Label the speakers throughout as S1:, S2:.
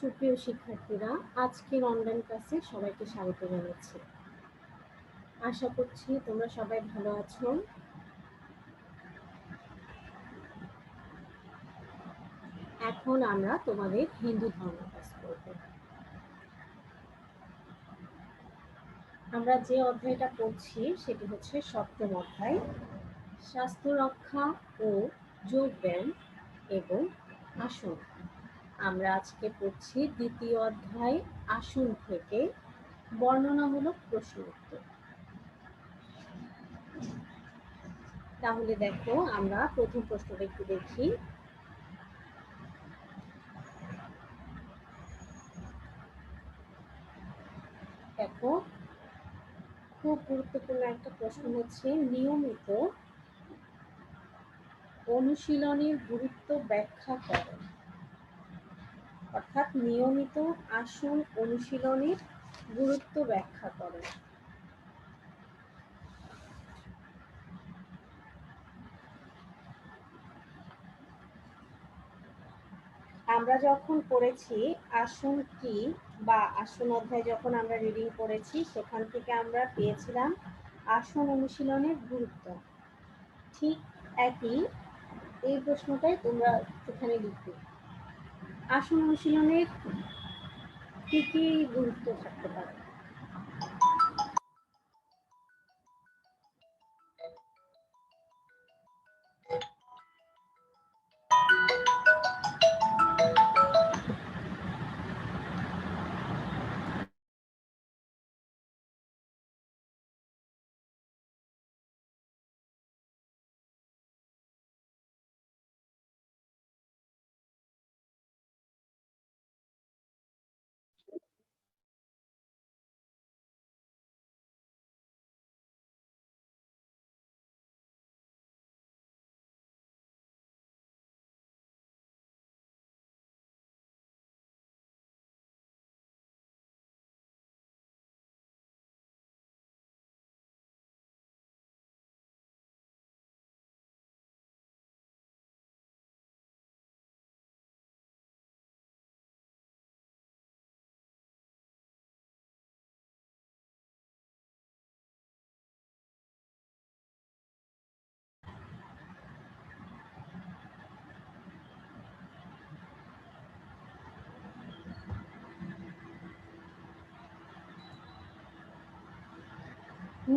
S1: সুপ্রিয় শিক্ষার্থীরা, আজকের অনলাইন ক্লাসে সবাইকে স্বাগত জানাচ্ছি। আশা করছি তোমরা সবাই ভালো আছো। এখন আমরা তোমাদের হিন্দু ধর্ম ক্লাস করব। আমরা যে অধ্যায়টা পড়ছি সেটি হচ্ছে সপ্তম অধ্যায়, স্বাস্থ্য রক্ষা ও যোগ ব্যায়াম এবং আসন। আমরা আজকে পড়ছি দ্বিতীয় অধ্যায়, আসন থেকে বর্ণনামূলক প্রশ্ন উত্তর। তাহলে দেখো, আমরা প্রথম প্রশ্নটা একটু দেখি। দেখো, খুব গুরুত্বপূর্ণ একটা প্রশ্ন হচ্ছে, নিয়মিত অনুশীলনের গুরুত্ব ব্যাখ্যা করো। অর্থাৎ নিয়মিত আসন অনুশীলনের গুরুত্ব ব্যাখ্যা করো। আমরা যখন পড়েছি আসন কি বা আসন অধ্যায় যখন আমরা রিডিং করেছি, সেখান থেকে আমরা পেয়েছিলাম আসন অনুশীলনের গুরুত্ব। ঠিক একই এই প্রশ্নটাই তোমরা এখানে লিখবে। আসন অনুশীলনের কি কি গুরুত্ব থাকতে পারে?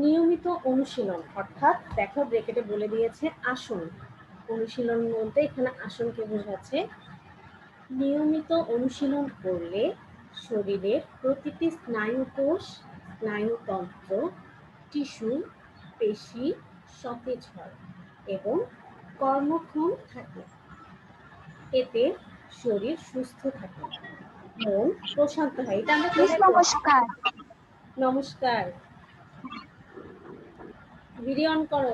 S1: নিয়মিত অনুশীলন অর্থাৎ দেখো ব্রেকেটে বলে দিয়েছে আসন অনুশীলন বলতে এখানে আসনকে বোঝাচ্ছে। নিয়মিত অনুশীলন করলে শরীরের প্রতিটি স্নায়ুকোষ, স্নায়ুতন্ত্র, টিস্যু, পেশি সতেজ হয় এবং কর্মক্ষম থাকে। এতে শরীর সুস্থ থাকে, মন প্রশান্ত হয়। এটা আমরা
S2: নমস্কার।
S1: নমস্কার। ভিডিও অন করো।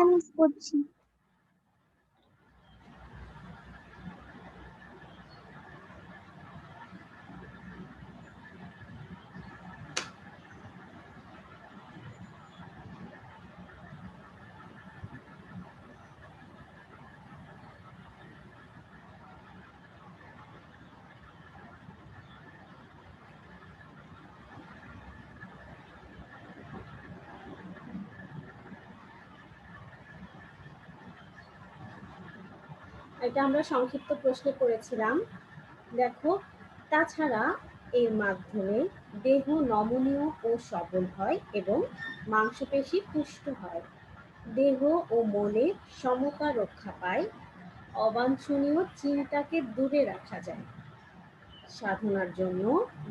S2: আমি করছি।
S1: এটা আমরা সংক্ষিপ্ত প্রশ্নে করেছিলাম। দেখো, তাছাড়া এর মাধ্যমে দেহ নমনীয় ও সবল হয় এবং মাংসপেশি পুষ্ট হয়। দেহ ও মনে সমতা রক্ষা পায়। অবাঞ্ছনীয় চিন্তাকে দূরে রাখা যায়। সাধনার জন্য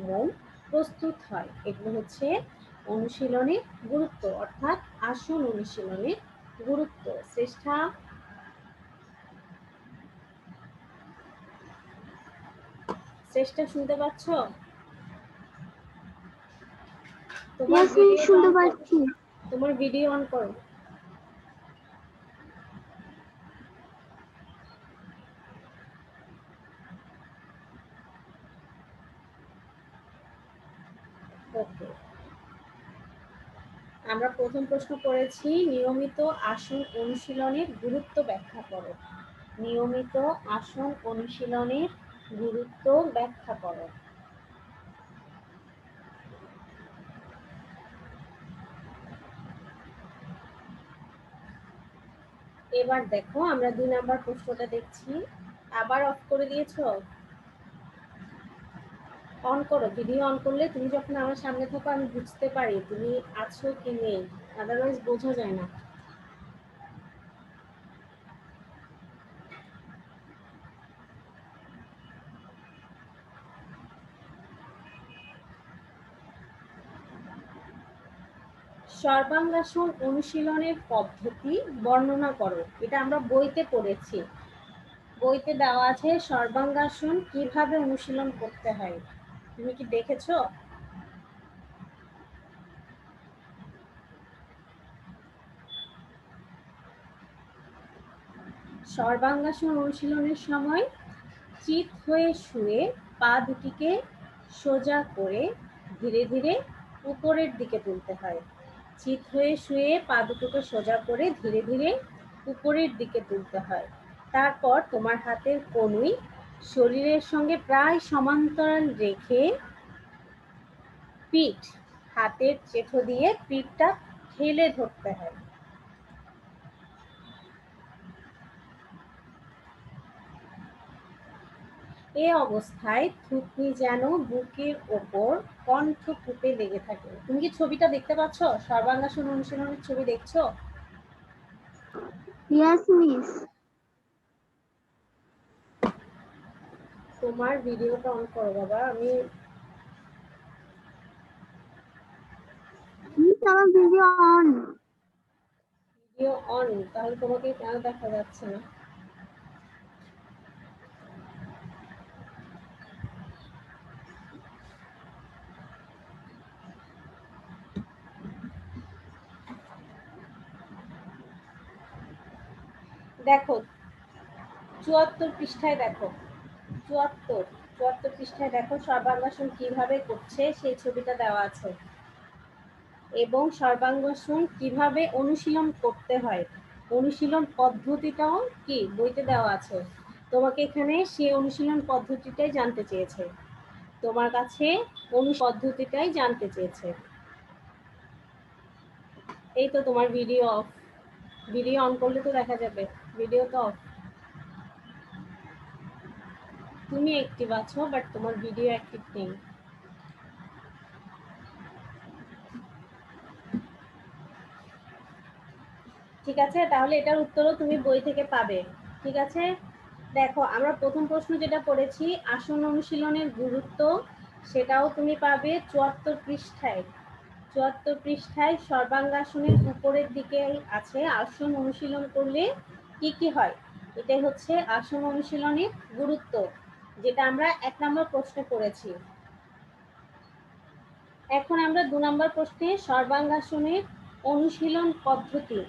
S1: মন প্রস্তুত হয়। এগুলো হচ্ছে অনুশীলনের গুরুত্ব, অর্থাৎ আসন অনুশীলনের গুরুত্ব। শ্রেষ্ঠা, চেষ্টা শুনতে পাচ্ছ? তোমার ভিডিও
S2: শুনতে পাচ্ছি।
S1: তোমার ভিডিও অন করো। ওকে, আমরা প্রথম প্রশ্ন করেছি নিয়মিত আসন অনুশীলনের গুরুত্ব ব্যাখ্যা করো। নিয়মিত আসন অনুশীলনের গুরুত্ব ব্যাখ্যা করো। এবার দেখো আমরা 2 নাম্বার প্রশ্নটা দেখছি। আবার অফ করে দিয়েছো? অন করো, ভিডিও অন করলে তুমি যখন আমার সামনে থাকো আমি বুঝতে পারি তুমি আছো কি নেই, আদারওয়াইজ বোঝা যায় না। সর্বাঙ্গাসন অনুশীলনের পদ্ধতি বর্ণনা করো। এটা আমরা বইতে পড়েছি, বইতে দেওয়া আছে সর্বাঙ্গাসন কিভাবে অনুশীলন করতে হয়। তুমি কি দেখেছো? সর্বাঙ্গাসন অনুশীলনের সময় চিত হয়ে শুয়ে পা দুটিকে সোজা করে ধীরে ধীরে উপরের দিকে তুলতে হয়। চিত হয়ে শুয়ে পা দুটোকে সোজা করে ধীরে ধীরে উপরের দিকে তুলতে হয়। তারপর তোমার হাতের কনুই শরীরের সঙ্গে প্রায় সমান্তরাল রেখে পিঠ হাতের চেঠো দিয়ে পিঠটা ঠেলে ধরতে হয়। এ অবস্থায় থুতনি যেন বুকের ওপর কণ্ঠকূপে লেগে থাকে। তুমি কি ছবিটা দেখতে পাচ্ছ? সর্বাঙ্গাসন অনুশীলনের ছবি দেখছো?
S2: Yes, miss.
S1: তোমার ভিডিওটা অন করো বাবা। আমি
S2: Miss, আমার ভিডিও অন।
S1: ভিডিও অন, তাহলে তোমাকে কেন দেখা যাচ্ছে না? দেখো ৭৪ পৃষ্ঠায় দেখো, ৭৪ পৃষ্ঠায় দেখো সর্বাঙ্গাসন কিভাবে করছে সেই ছবিটা দেওয়া আছে, এবং সর্বাঙ্গাসন কিভাবে অনুশীলন করতে হয় অনুশীলন পদ্ধতিটাও কি বইতে দেওয়া আছে। তোমাকে এখানে সেই অনুশীলন পদ্ধতিটাই জানতে চেয়েছে, তোমার কাছে পদ্ধতিটাই জানতে চেয়েছে। এই তো তোমার ভিডিও অফ, ভিডিও অন করলে তো দেখা যাবে, ভিডিও তো অফ। তুমি অ্যাক্টিভ আছো বাট তোমার ভিডিও অ্যাক্টিভ নেই। ঠিক আছে, তাহলে এটার উত্তরও তুমি বই থেকে পাবে। ঠিক আছে, দেখো আমরা প্রথম প্রশ্ন যেটা পড়েছি আসন অনুশীলনের গুরুত্ব, সেটাও তুমি পাবে ৭৪ পৃষ্ঠায়। ৭৪ পৃষ্ঠায় সর্বাঙ্গাসনের উপরের দিকে আছে আসন অনুশীলন করলে কি কি হয়। এটাই হচ্ছে আসন অনুশীলনের গুরুত্ব, যেটা আমরা ১ নম্বর প্রশ্নে পড়েছি। এখন আমরা ২ নম্বর প্রশ্নে সর্বাঙ্গাসনের অনুশীলন পদ্ধতি,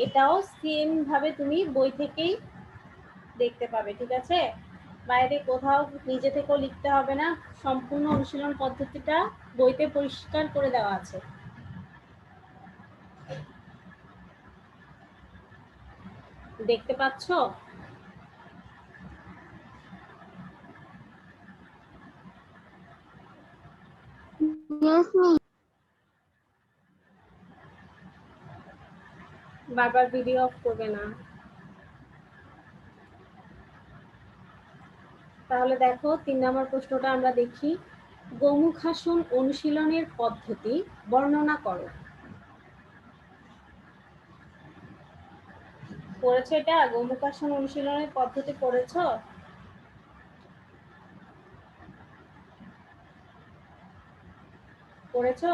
S1: এটাও সেম ভাবে তুমি বই থেকেই দেখতে পাবে। ঠিক আছে, বাইরে কোথাও নিজে থেকেও লিখতে হবে না, সম্পূর্ণ অনুশীলন পদ্ধতিটা বইতে পরিষ্কার করে দেওয়া আছে। দেখতে পাচ্ছ?
S2: Yes, miss.
S1: বারবার ভিডিও অফ করবে না। তাহলে দেখো ৩ নম্বর প্রশ্নটা আমরা দেখি। গোমুখাসন অনুশীলনের পদ্ধতি বর্ণনা করো। পড়েছো এটা? গোমুখাসন অনুশীলনের পদ্ধতি পড়েছো? পড়েছো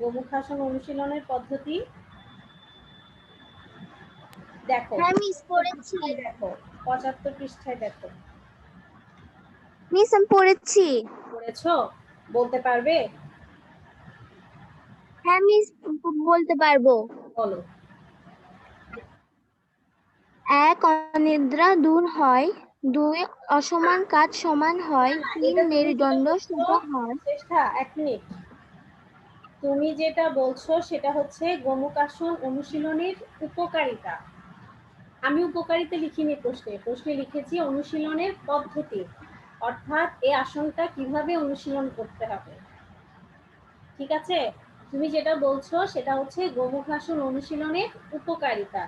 S1: গোমুখাসন অনুশীলনের পদ্ধতি? দেখো
S2: হ্যাঁ মিস, পড়েছি।
S1: দেখো ৭৫ পৃষ্ঠায় দেখো।
S2: মিস, আমি পড়েছি।
S1: পড়েছো? বলতে পারবে?
S2: হ্যাঁ মিস, বলতে পারবো।
S1: বলো।
S2: ১ অনিদ্রা দূর হয়, ২ অসমান কাজ সমান হয়, ৩
S1: এটা তুমি যেটা
S2: মেরুদণ্ড
S1: বলছো,
S2: সোজা হয়।
S1: চেষ্টা ১ মিনিট। তুমি যেটা বলছো সেটা হচ্ছে গোমুখাসন অনুশীলনের উপকারিতা। আমি উপকারিতা লিখিনি প্রশ্নে লিখেছি অনুশীলনের পদ্ধতি, অর্থাৎ এই আসনটা কিভাবে অনুশীলন করতে হবে। ঠিক আছে, তুমি যেটা বলছো সেটা হচ্ছে গোমুখাসন অনুশীলনের উপকারিতা।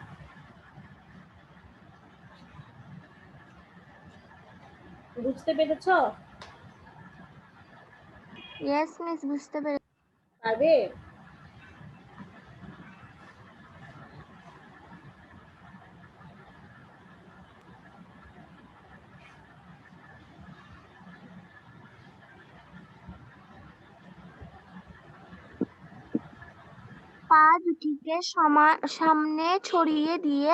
S1: বুঝতে পেরেছো?
S2: ইয়েস মিস, বুঝতে পেরেছি।
S1: পারবে?
S2: পা দুটিকে সামনে ছড়িয়ে দিয়ে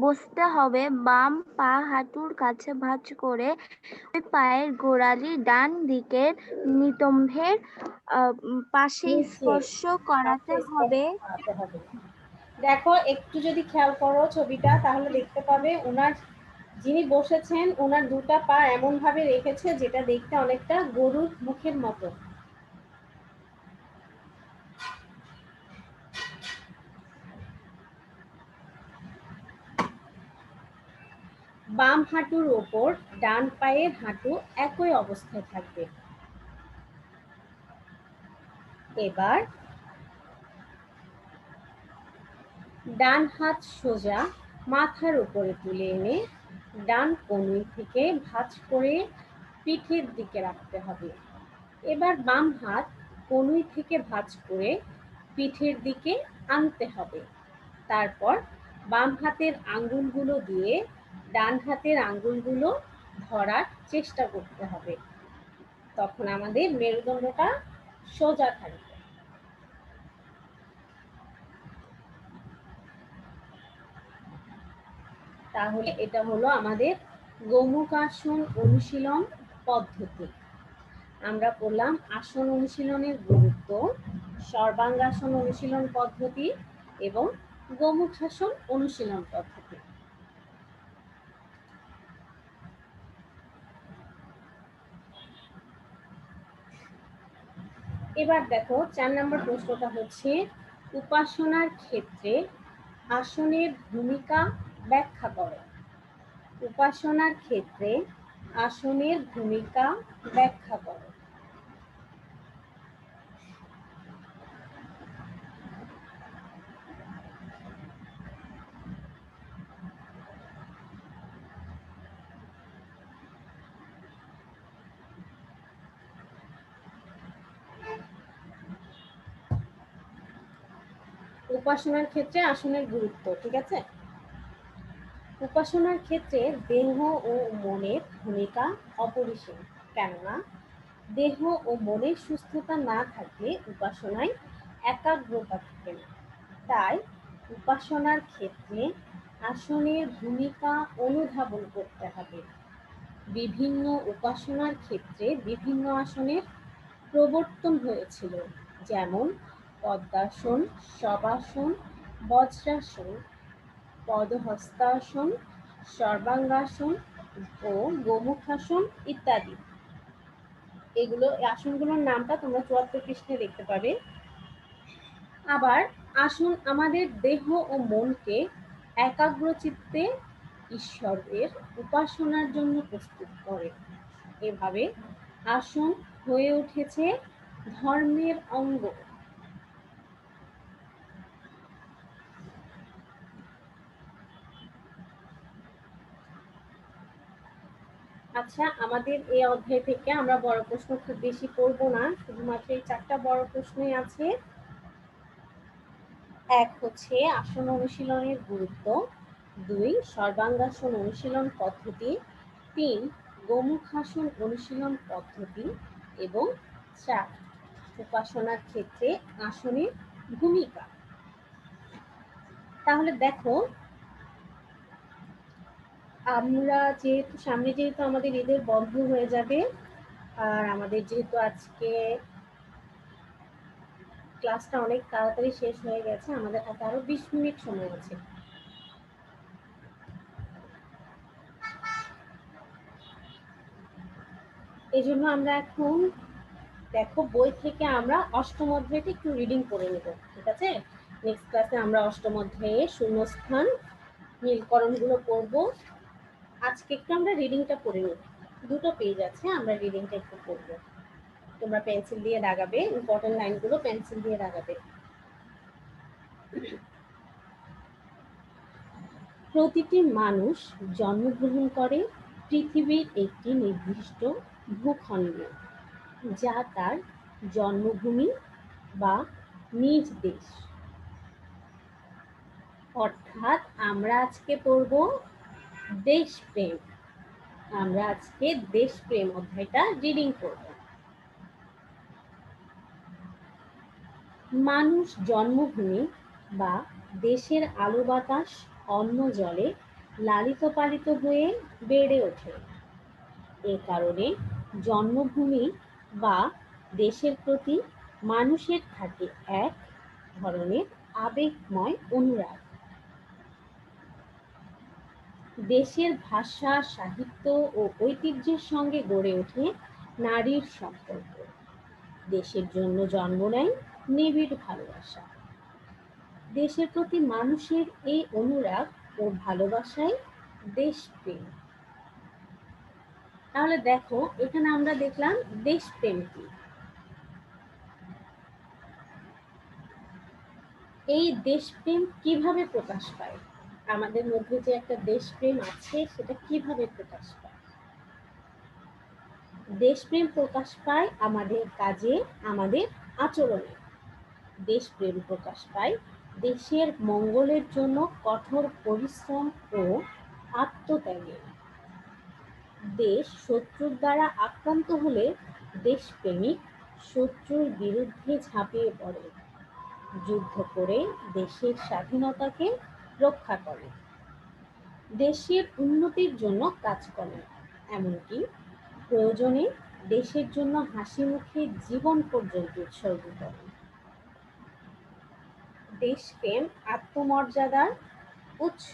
S2: বসতে হবে। বাম পা হাঁটুর কাছে ভাঁজ করে পায়ের গোড়ালি ডান দিকের নিতম্বের পাশে
S1: নিচে
S2: স্পর্শ করাতে হবে।
S1: দেখো একটু যদি খেয়াল করো ছবিটা তাহলে দেখতে পাবে ওনার যিনি বসেছেন ওনার দুটা পা এমন ভাবে রেখেছে যেটা দেখতে অনেকটা গরুর মুখের মতো। বাম হাঁটুর ওপর ডান পায়ের হাঁটু একই অবস্থায় থাকবে। এবার ডান হাত সোজা মাথার উপরে তুলে এনে ডান কনুই থেকে ভাঁজ করে পিঠের দিকে রাখতে হবে। এবার বাম হাত কনুই থেকে ভাঁজ করে পিঠের দিকে আনতে হবে। তারপর বাম হাতের আঙ্গুলগুলো দিয়ে ডান হাতের আঙ্গুলগুলো ধরার চেষ্টা করতে হবে। তখন আমাদের মেরুদণ্ডটা সোজা থাকবে। তাহলে এটা হলো আমাদের গোমুখাসন অনুশীলন পদ্ধতি। আমরা পড়লাম আসন অনুশীলনের গুরুত্ব, সর্বাঙ্গাসন অনুশীলন পদ্ধতি এবং গোমুখাসন অনুশীলন পদ্ধতি। এবার দেখো 4 নম্বর প্রশ্নটা হচ্ছে উপাসনার ক্ষেত্রে আসনের ভূমিকা ব্যাখ্যা করো। উপাসনার ক্ষেত্রে আসনের ভূমিকা ব্যাখ্যা করো। উপাসনার ক্ষেত্রে আসনের গুরুত্ব, ঠিক আছে। উপাসনার ক্ষেত্রে দেহ ও মনের ভূমিকা অপরিসীম, কেননা দেহ ও মনের সুস্থতা না থাকলে উপাসনায় একাগ্রতা থাকে না। তাই উপাসনার ক্ষেত্রে আসনের ভূমিকা অনুধাবন করতে হবে। বিভিন্ন উপাসনার ক্ষেত্রে বিভিন্ন আসনের প্রবর্তন হয়েছিল, যেমন পদ্মাসন, শবাসন, বজ্রাসন, পদহস্তাসন, সর্বাঙ্গাসন ও গোমুখাসন ইত্যাদি। এগুলো আসনগুলোর নামটা তোমরা 74 পৃষ্ঠায় দেখতে পাবে। আবার আসন আমাদের দেহ ও মনকে একাগ্রচিত্তে ঈশ্বরের উপাসনার জন্য প্রস্তুত করে। এভাবে আসন হয়ে উঠেছে ধর্মের অঙ্গ। আচ্ছা, আমাদের এই অধ্যায় থেকে আমরা বড় প্রশ্ন খুব বেশি পড়ব না, শুধুমাত্র এই 4টা বড় প্রশ্নই আছে। এক হচ্ছে আসন অনুশীলনের গুরুত্ব, 2 সর্বাঙ্গাসন অনুশীলন পদ্ধতি, 3 গোমুখাসন অনুশীলন পদ্ধতি এবং 4 উপাসনার ক্ষেত্রে আসনের ভূমিকা। তাহলে দেখো আমরা যেহেতু সামনে যেহেতু আমাদের ঈদের বন্ধ হয়ে যাবে, আর আমাদের যেহেতু আজকে ক্লাসটা অনেক তাড়াতাড়ি শেষ হয়ে গেছে, আমাদের হাতে আরো 20 মিনিট সময় আছে। এই জন্য আমরা এখন দেখো বই থেকে আমরা অষ্টম অধ্যায়টা একটু রিডিং করে নেব, ঠিক আছে। নেক্সট ক্লাসে আমরা অষ্টম অধ্যায়ে শূন্যস্থান মিলকরণগুলো পড়বো। আজকে একটু আমরা রিডিংটা পড়ে নিই। দুটো পেজ আছে, আমরা রিডিংটা একটু পড়বো। তোমরা পেন্সিল দিয়ে দাগাবে, ইম্পর্টেন্ট লাইনগুলো পেন্সিল দিয়ে দাগাবে। প্রতিটি মানুষ জন্মগ্রহণ করে পৃথিবীর একটি নির্দিষ্ট ভূখণ্ডে, যা তার জন্মভূমি বা নিজ দেশ। অর্থাৎ আমরা আজকে পড়ব দেশপ্রেম। আমরা আজকে দেশপ্রেম অধ্যায়টা রিডিং করব। মানুষ জন্মভূমি বা দেশের আলো বাতাস অন্ন জলে লালিত পালিত হয়ে বেড়ে ওঠে। এ কারণে জন্মভূমি বা দেশের প্রতি মানুষের থাকে এক ধরনের আবেগময় অনুরাগ। দেশের ভাষা, সাহিত্য ও ঐতিহ্যের সঙ্গে গড়ে ওঠে নারীর সম্পর্ক। দেশের জন্য জন্ম নেয় নিবিড় ভালোবাসা। দেশের প্রতি মানুষের এই অনুরাগ ও ভালোবাসায় দেশপ্রেম। তাহলে দেখো, এখানে আমরা দেখলাম দেশপ্রেম কি। এই দেশপ্রেম কিভাবে প্রকাশ পায়? আমাদের মধ্যে যে একটা দেশপ্রেম আছে, সেটা কিভাবে প্রকাশ পায়? দেশপ্রেম প্রকাশ পায় আমাদের কাজে, আমাদের আচরণে। দেশপ্রেম প্রকাশ পায় দেশের মঙ্গলের জন্য কঠোর পরিশ্রম ও আত্মত্যাগে। দেশ শত্রুর দ্বারা আক্রান্ত হলে দেশপ্রেমিক শত্রুর বিরুদ্ধে ঝাঁপিয়ে পড়ে, যুদ্ধ করে দেশের স্বাধীনতাকে রক্ষা করে, দেশের উন্নতির জন্য কাজ করে, এমনকি প্রয়োজনে দেশের জন্য হাসি মুখে জীবন পর্যন্ত উৎসর্গ করে। দেশপ্রেম আত্মমর্যাদার উৎস,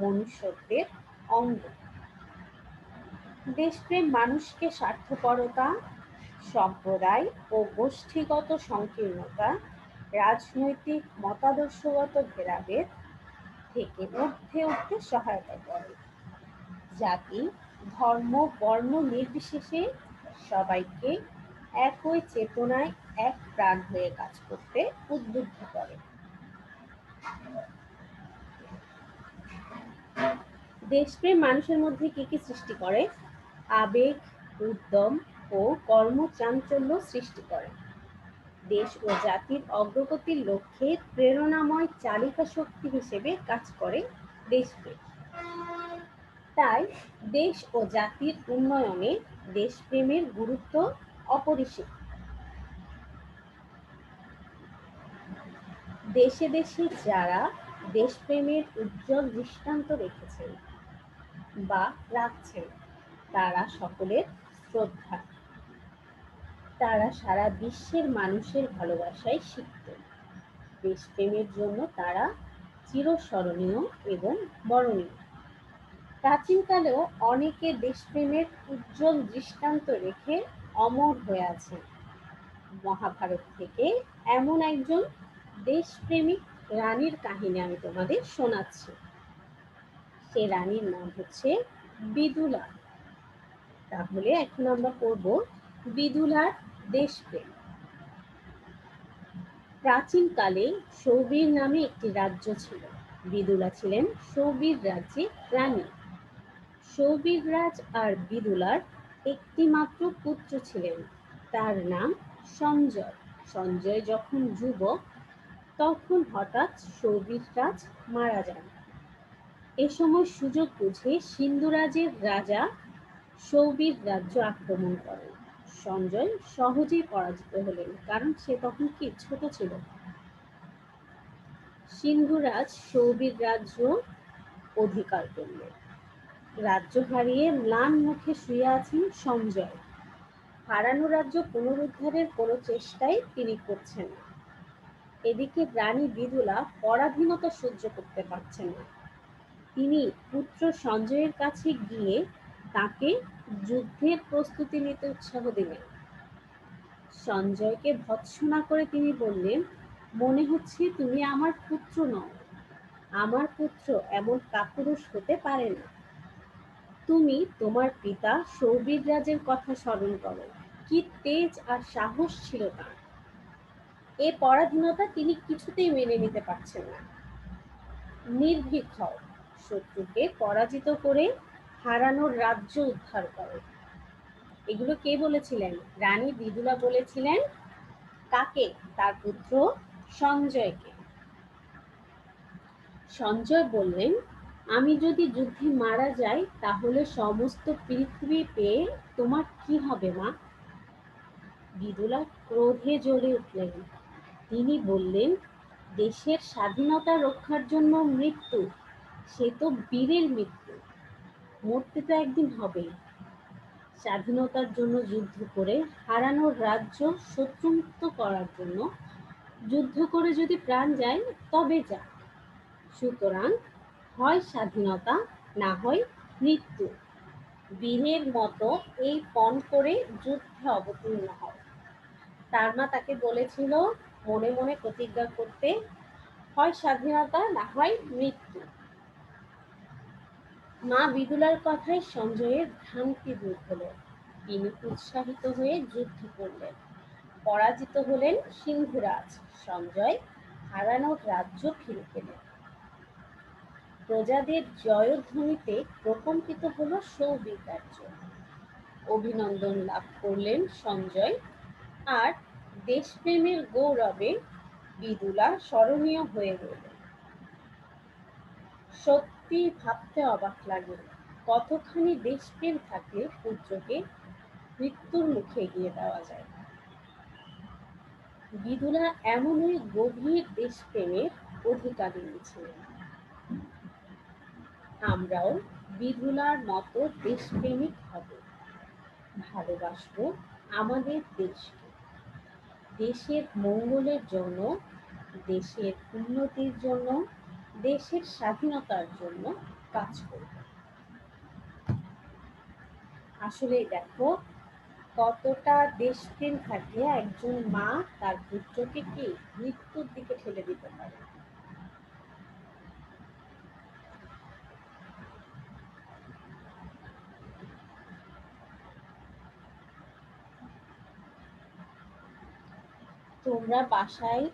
S1: মনুষ্যত্বের অঙ্গ। দেশপ্রেম মানুষকে স্বার্থপরতা, সম্প্রদায় ও গোষ্ঠীগত সংকীর্ণতা, রাজনৈতিক মতাদর্শগত ভেদাভেদ থেকে ঊর্ধ্বে উঠতে সহায়তা করে। জাতি, ধর্ম, বর্ণ নির্বিশেষে সবাইকে একই চেতনায় এক প্রাণ হয়ে কাজ করতে উদ্বুদ্ধ করে। দেশপ্রেম মানুষের মধ্যে কি কি সৃষ্টি করে? আবেগ, উদ্যম ও কর্মচাঞ্চল্য সৃষ্টি করে। দেশ ও জাতির অগ্রগতির লক্ষ্যে প্রেরণাময় চালিকা শক্তি হিসেবে কাজ করে দেশপ্রেম। তাই দেশ ও জাতির উন্নয়নে দেশপ্রেমের গুরুত্ব অপরিসীম। দেশে দেশে যারা দেশপ্রেমের উজ্জ্বল দৃষ্টান্ত রেখেছেন বা রাখছেন, তারা সকলের শ্রদ্ধা। তারা সারা বিশ্বের মানুষের ভালোবাসায় সিক্ত। দেশপ্রেমের জন্য তারা চিরস্মরণীয় এবং বরণীয়। প্রাচীনকালেও অনেকে দেশপ্রেমের উজ্জ্বল দৃষ্টান্ত রেখে অমর হয়ে আছেন। মহাভারত থেকে এমন একজন দেশপ্রেমিক রানীর কাহিনী আমি তোমাদের শোনাচ্ছি। সে রানীর নাম হচ্ছে বিদুলা। তাহলে এখন আমরা পড়ব বিদুলার দেশপ্রেম। প্রাচীনকালে সৌবীর নামে একটি রাজ্য ছিল। বিদুলা ছিলেন সৌবীর রাজ্যের রানী। সৌবীর রাজ আর বিদুলার একটি মাত্র পুত্র ছিলেন, তার নাম সঞ্জয়। সঞ্জয় যখন যুবক, তখন হঠাৎ সৌবীর রাজ মারা যান। এ সময় সুযোগ বুঝে সিন্ধুরাজের রাজা সৌবীর রাজ্য আক্রমণ করেন। সঞ্জয় সহজেই পরাজিত হলেন, কারণ সে তখন কি ছোট ছিল। সিন্ধুরাজ সৌবীর রাজ্য অধিকার করলেন। রাজ্য হারিয়ে ম্লান মুখে শুয়ে আছেন সঞ্জয়। হারানো রাজ্য পুনরুদ্ধারের কোনো চেষ্টাই তিনি করছেন না। এদিকে রানী বিদুলা পরাধীনতা সহ্য করতে পারছেন না। তিনি পুত্র সঞ্জয়ের কাছে গিয়ে তাকে যুদ্ধের প্রস্তুতি নিতে উৎসাহ দিলেন। সঞ্জয়কে ভৎসনা করে তিনি বললেন, মনে হচ্ছে তুমি আমার পুত্র নও। আমার পুত্র এমন কাপুরুষ হতে পারে না। তুমি তোমার পিতা সৌবীর রাজের কথা স্মরণ করো, কি তেজ আর সাহস ছিল তার। এ পরাধীনতা তিনি কিছুতেই মেনে নিতে পারছেন না। নির্ভীক হও, শত্রুকে পরাজিত করে হারানোর রাজ্য উদ্ধার করো। এগুলো কে বলেছিলেন? রানী বিদুলা বলেছিলেন। কাকে? তার পুত্র সঞ্জয়কে। সঞ্জয় বললেন, আমি যদি যুদ্ধে মারা যাই তাহলে সমস্ত পৃথিবী পেয়ে তোমার কি হবে মা? বিদুলা ক্রোধে জ্বলে উঠলেন। তিনি বললেন, দেশের স্বাধীনতা রক্ষার জন্য মৃত্যু, সে তো বীরের মৃত্যু। মরতে তো একদিন হবেই। স্বাধীনতার জন্য যুদ্ধ করে হারানোর রাজ্য শত্রুমুক্ত করার জন্য যুদ্ধ করে যদি প্রাণ যায় তবে যা। সুতরাং হয় স্বাধীনতা, না হয় মৃত্যু। বীরের মতো এই পণ করে যুদ্ধে অবতীর্ণ হও। তার মা তাকে বলেছিল মনে মনে প্রতিজ্ঞা করতে, হয় স্বাধীনতা, না হয় মৃত্যু। মা বিদুলার কথায় সঞ্জয়ের ভ্রান্তি দূর হলো। তিনি উৎসাহিত হয়ে যুদ্ধ করলেন। পরাজিত হলেন সিংহরাজ। সঞ্জয় হারানোর রাজ্য ফিরে পেলেন। প্রজাদের জয়ধ্বনিতে প্রকম্পিত হলো সৌবির রাজ্য। অভিনন্দন লাভ করলেন সঞ্জয়, আর দেশপ্রেমের গৌরবে বিদুলা স্মরণীয় হয়ে রইলেন। সত্যি ভাবতে অবাক লাগে, কতখানি দেশপ্রেম থাকলে পুত্রকে মৃত্যুর মুখে এগিয়ে দেওয়া যায়। বিদুলা এমনই গভীর দেশপ্রেমের অধিকারিণী ছিলেন। আমরাও বিদুলার মতো দেশপ্রেমিক হব, ভালোবাসবো আমাদের দেশকে। দেশের মঙ্গলের জন্য, দেশের উন্নতির জন্য, দেশের স্বাধীনতার জন্য কাজ করব। আসলেই দেখো, কতটা দেশপ্রেম থাকলে একজন মা তার পুত্রকে কি মৃত্যুর দিকে ঠেলে দিতে পারে। তোমরা বাসায়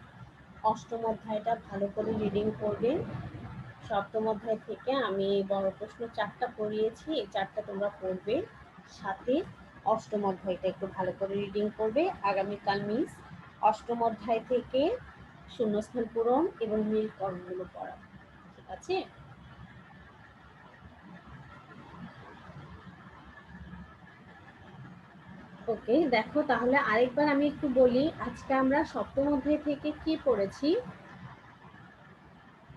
S1: অষ্টম অধ্যায়টা ভালো করে রিডিং করবে। সপ্তম অধ্যায় থেকে আমি বড় প্রশ্ন 4টা পড়িয়েছি, এই 4টা তোমরা পড়বে। সাথে অষ্টম অধ্যায়টা একটু ভালো করে রিডিং করবে। আগামীকাল মিস অষ্টম অধ্যায় থেকে শূন্যস্থান পূরণ এবং মিল কর্মগুলো পড়াবো, ঠিক আছে? ওকে, দেখো তাহলে আরেকবার আমি একটু বলি, আজকে আমরা সপ্তম অধ্যায় থেকে কি পড়েছি।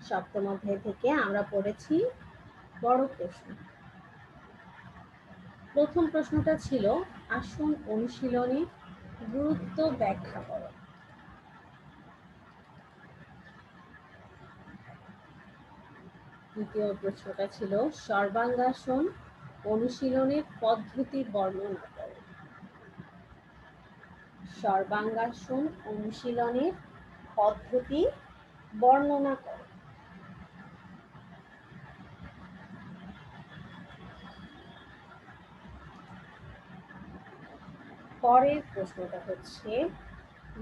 S1: সপ্তম অধ্যায় থেকে আমরা পড়েছি বড় প্রশ্ন। প্রথম প্রশ্নটা ছিল আসন অনুশীলনে গুরুত্ব ব্যাখ্যা করো। দ্বিতীয় প্রশ্নটা ছিল সর্বাঙ্গাসন অনুশীলনের পদ্ধতি বর্ণনা করো। সর্বাঙ্গাসন অনুশীলনের পদ্ধতি বর্ণনা করো। পরের প্রশ্নটা হচ্ছে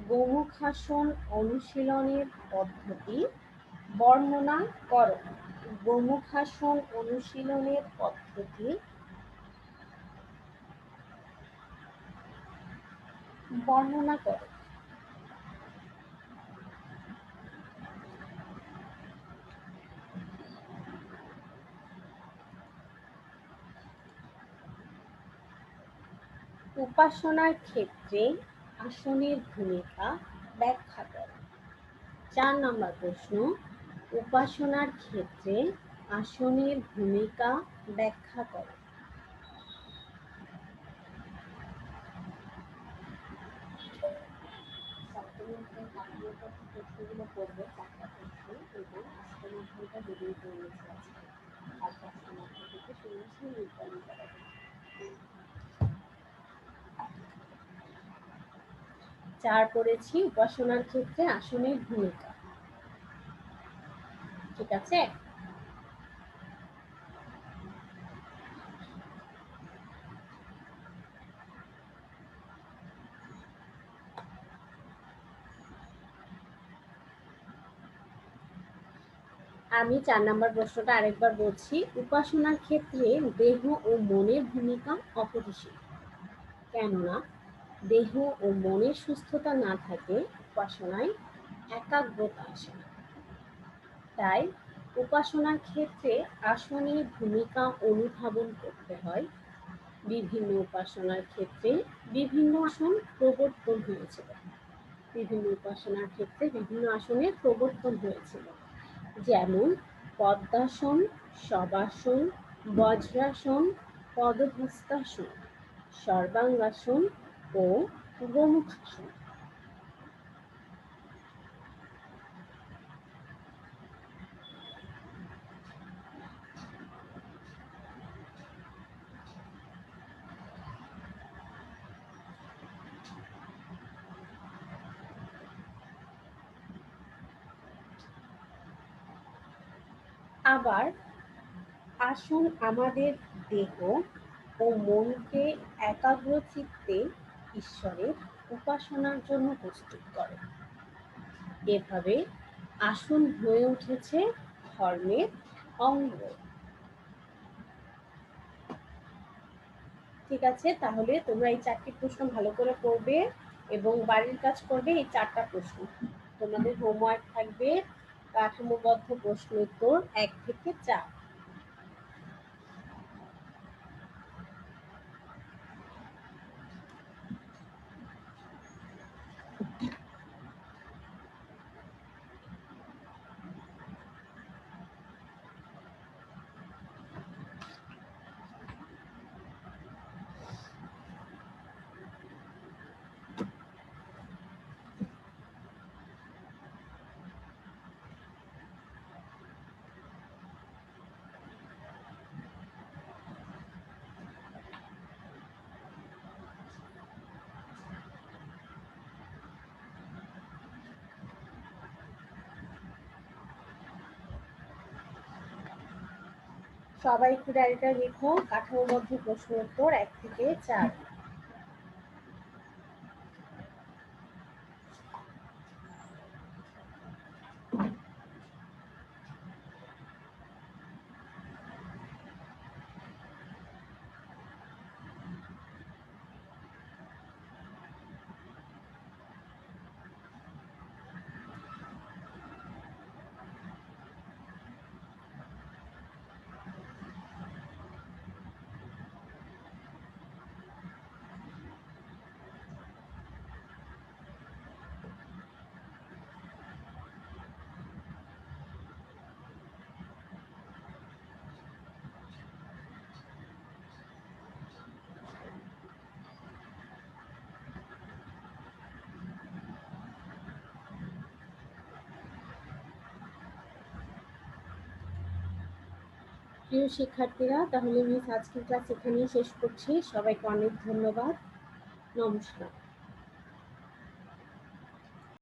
S1: গোমুখাসন অনুশীলনের পদ্ধতি বর্ণনা করো। গোমুখাসন অনুশীলনের পদ্ধতি বর্ণনা করো। উপাসনার ক্ষেত্রে আসনের ভূমিকা ব্যাখ্যা করো। 4 নম্বর প্রশ্ন, উপাসনার ক্ষেত্রে আসনের ভূমিকা ব্যাখ্যা করো। সপ্তম অধ্যায় কাঠামোগত প্রশ্নগুলো পড়বে, 4টা প্রশ্ন, এবং অষ্টম অধ্যায়টা রিডিং করে নিচ্ছে আজকে। আর অষ্টম অধ্যায় থেকে শুনেছি নির্ধারণ করা যায়। 4 পড়েছি উপাসনার ক্ষেত্রে আসনের ভূমিকা। ঠিক আছে? আমি ৪ নাম্বার প্রশ্নটা আরেকবার বলছি। উপাসনার ক্ষেত্রে দেহ ও মনের ভূমিকা অপরিসীম। কেননা দেহ ও মনের সুস্থতা না থাকলে উপাসনায় একাগ্রতা আসে না। তাই উপাসনার ক্ষেত্রে আসনের ভূমিকা অনুধাবন করতে হয়। বিভিন্ন উপাসনার ক্ষেত্রে বিভিন্ন আসন প্রবর্তন হয়েছিল। বিভিন্ন উপাসনার ক্ষেত্রে বিভিন্ন আসনের প্রবর্তন হয়েছিল। যেমন পদ্মাসন, শবাসন, বজ্রাসন, পদহস্তাসন, সর্বাঙ্গাসন ও গোমুখাসন। আবার আসন আমাদের দেহ ও মনকে একাগ্রচিত্তে ঈশ্বরের উপাসনার জন্য প্রস্তুত করে। এভাবে আসন হয়ে উঠেছে ধর্মের অঙ্গ। ঠিক আছে, তাহলে তোমরা এই ৪টি প্রশ্ন ভালো করে পড়বে এবং বাড়ির কাজ করবে এই ৪টা প্রশ্ন। তোমাদের হোমওয়ার্ক থাকবে কাঠামোবদ্ধ প্রশ্ন উত্তর ১ থেকে ৪। সবাই একটু ডায়েরিটা লিখো, কাঠামোবদ্ধ প্রশ্ন উত্তর ১ থেকে ৪। প্রিয় শিক্ষার্থীরা, তাহলে মিস আজকের ক্লাস এখানেই শেষ করছি। সবাইকে অনেক ধন্যবাদ। নমস্কার।